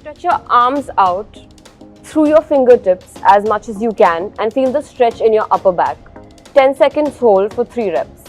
Stretch your arms out through your fingertips as much as you can and feel the stretch in your upper back. 10 seconds hold for 3 reps.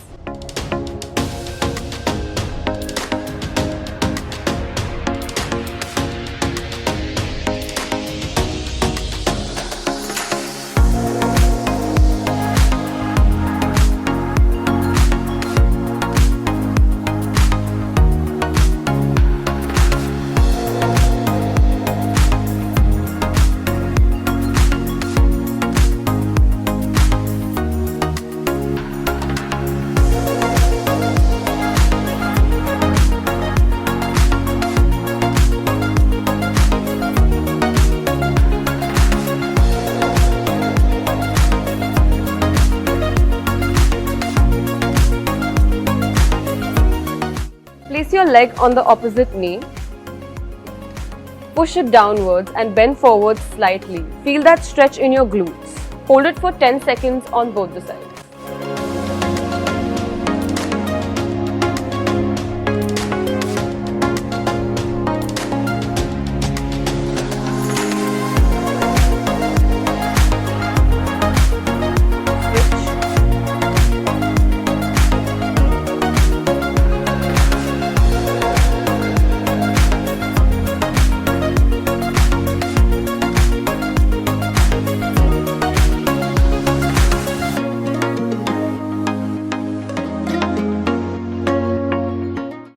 Place your leg on the opposite knee. Push it downwards and bend forward slightly. Feel that stretch in your glutes. Hold it for 10 seconds on both the sides.